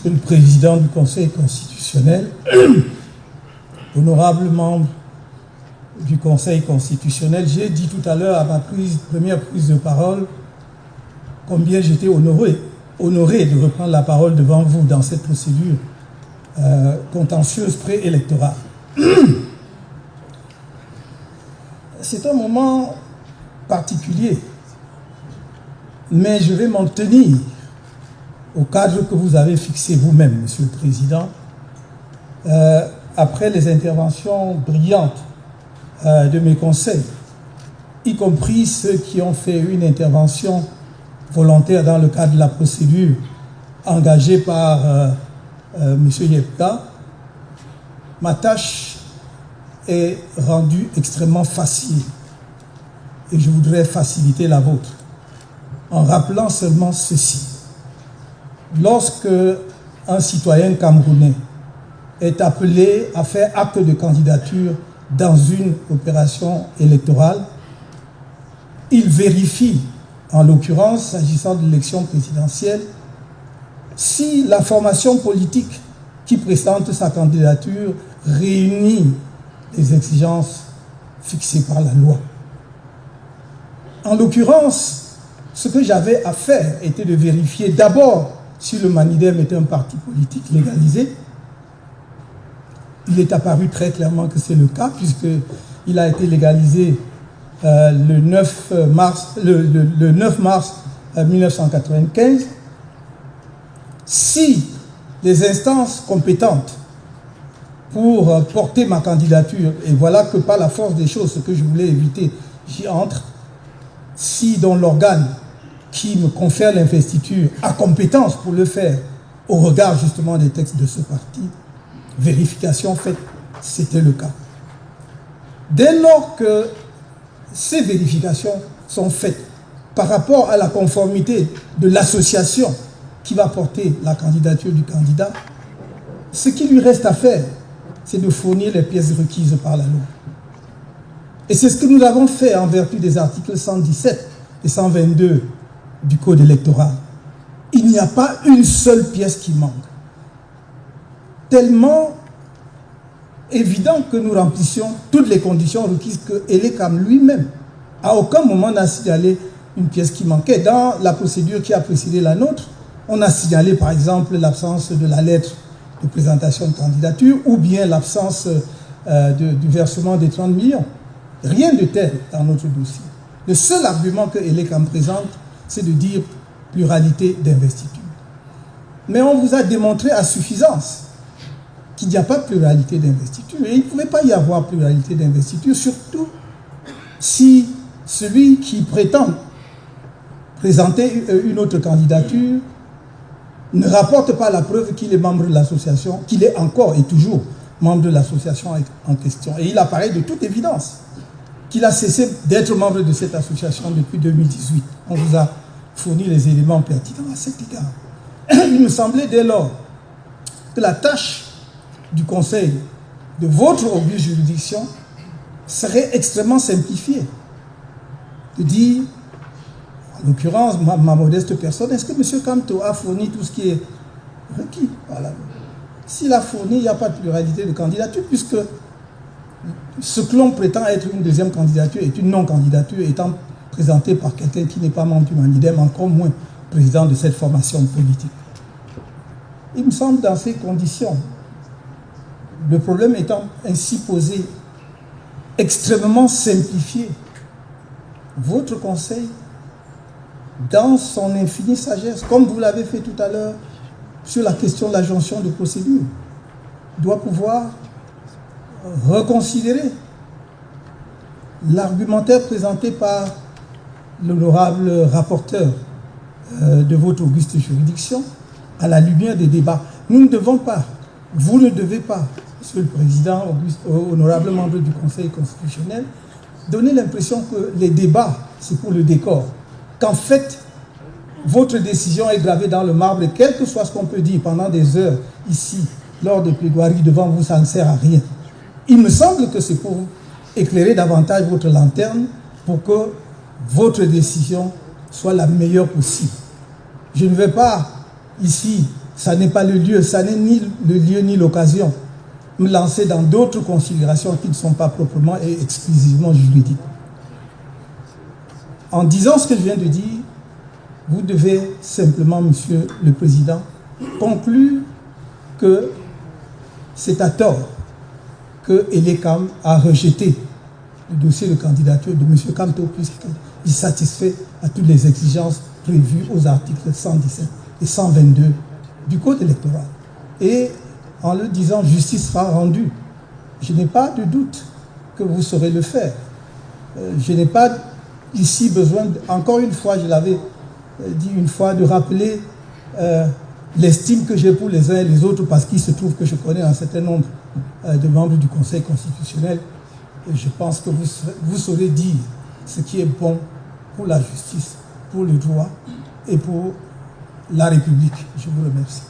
Monsieur le Président du Conseil constitutionnel, honorables membres du Conseil constitutionnel, j'ai dit tout à l'heure à ma première prise de parole combien j'étais honoré de reprendre la parole devant vous dans cette procédure contentieuse préélectorale. C'est un moment particulier, mais je vais m'en tenir au cadre que vous avez fixé vous-même, Monsieur le Président, après les interventions brillantes de mes conseils, y compris ceux qui ont fait une intervention volontaire dans le cadre de la procédure engagée par M. Yepka. Ma tâche est rendue extrêmement facile et je voudrais faciliter la vôtre en rappelant seulement ceci. Lorsque un citoyen camerounais est appelé à faire acte de candidature dans une opération électorale, il vérifie, en l'occurrence, s'agissant de l'élection présidentielle, si la formation politique qui présente sa candidature réunit les exigences fixées par la loi. En l'occurrence, ce que j'avais à faire était de vérifier d'abord si le Manidem était un parti politique légalisé. Il est apparu très clairement que c'est le cas, puisqu'il a été légalisé le 9 mars 1995. Si les instances compétentes pour porter ma candidature, et voilà que par la force des choses, ce que je voulais éviter, j'y entre, si dans l'organe qui me confère l'investiture a compétence pour le faire au regard justement des textes de ce parti, vérification faite, c'était le cas. Dès lors que ces vérifications sont faites par rapport à la conformité de l'association qui va porter la candidature du candidat, ce qui lui reste à faire, c'est de fournir les pièces requises par la loi. Et c'est ce que nous avons fait en vertu des articles 117 et 122 du Code électoral. Il n'y a pas une seule pièce qui manque. Tellement évident que nous remplissions toutes les conditions requises que Elekam lui-même, à aucun moment n'a signalé une pièce qui manquait. Dans la procédure qui a précédé la nôtre, on a signalé par exemple l'absence de la lettre de présentation de candidature ou bien l'absence du versement des 30 millions. Rien de tel dans notre dossier. Le seul argument que Elekam présente, c'est de dire pluralité d'investiture. Mais on vous a démontré à suffisance qu'il n'y a pas de pluralité d'investiture. Et il ne pouvait pas y avoir pluralité d'investiture, surtout si celui qui prétend présenter une autre candidature ne rapporte pas la preuve qu'il est membre de l'association, qu'il est encore et toujours membre de l'association en question. Et il apparaît de toute évidence qu'il a cessé d'être membre de cette association depuis 2018. On vous a fourni les éléments pertinents à cet égard. Il me semblait dès lors que la tâche du Conseil de votre auguste juridiction serait extrêmement simplifiée. De dire, en l'occurrence, ma modeste personne, est-ce que M. Kamto a fourni tout ce qui est requis? Voilà. S'il a fourni, il n'y a pas de pluralité de candidature, puisque ce que l'on prétend être une deuxième candidature est une non-candidature étant présentée par quelqu'un qui n'est pas membre du Manidem, encore moins président de cette formation politique. Il me semble dans ces conditions, le problème étant ainsi posé, extrêmement simplifié, votre conseil, dans son infinie sagesse, comme vous l'avez fait tout à l'heure sur la question de la jonction de procédure, doit pouvoir reconsidérer l'argumentaire présenté par l'honorable rapporteur de votre auguste juridiction à la lumière des débats. Nous ne devons pas, vous ne devez pas, Monsieur le Président, honorable membre du Conseil constitutionnel, donner l'impression que les débats, c'est pour le décor. Qu'en fait, votre décision est gravée dans le marbre et quel que soit ce qu'on peut dire pendant des heures ici, lors des plaidoiries devant vous, ça ne sert à rien. Il me semble que c'est pour éclairer davantage votre lanterne pour que votre décision soit la meilleure possible. Je ne vais pas ici ça n'est pas le lieu, ça n'est ni le lieu ni l'occasion. Me lancer dans d'autres considérations qui ne sont pas proprement et exclusivement juridiques. En disant ce que je viens de dire, vous devez simplement, Monsieur le Président, conclure que c'est à tort que Elekam a rejeté le dossier de candidature de M. Kamto puisqu'il satisfait à toutes les exigences prévues aux articles 117 et 122 du Code électoral. Et en le disant, justice sera rendue. Je n'ai pas de doute que vous saurez le faire. Je n'ai pas ici besoin, encore une fois, je l'avais dit une fois, de rappeler l'estime que j'ai pour les uns et les autres, parce qu'il se trouve que je connais un certain nombre de membres du Conseil constitutionnel. Et je pense que vous saurez dire ce qui est bon pour la justice, pour le droit et pour la République. Je vous remercie.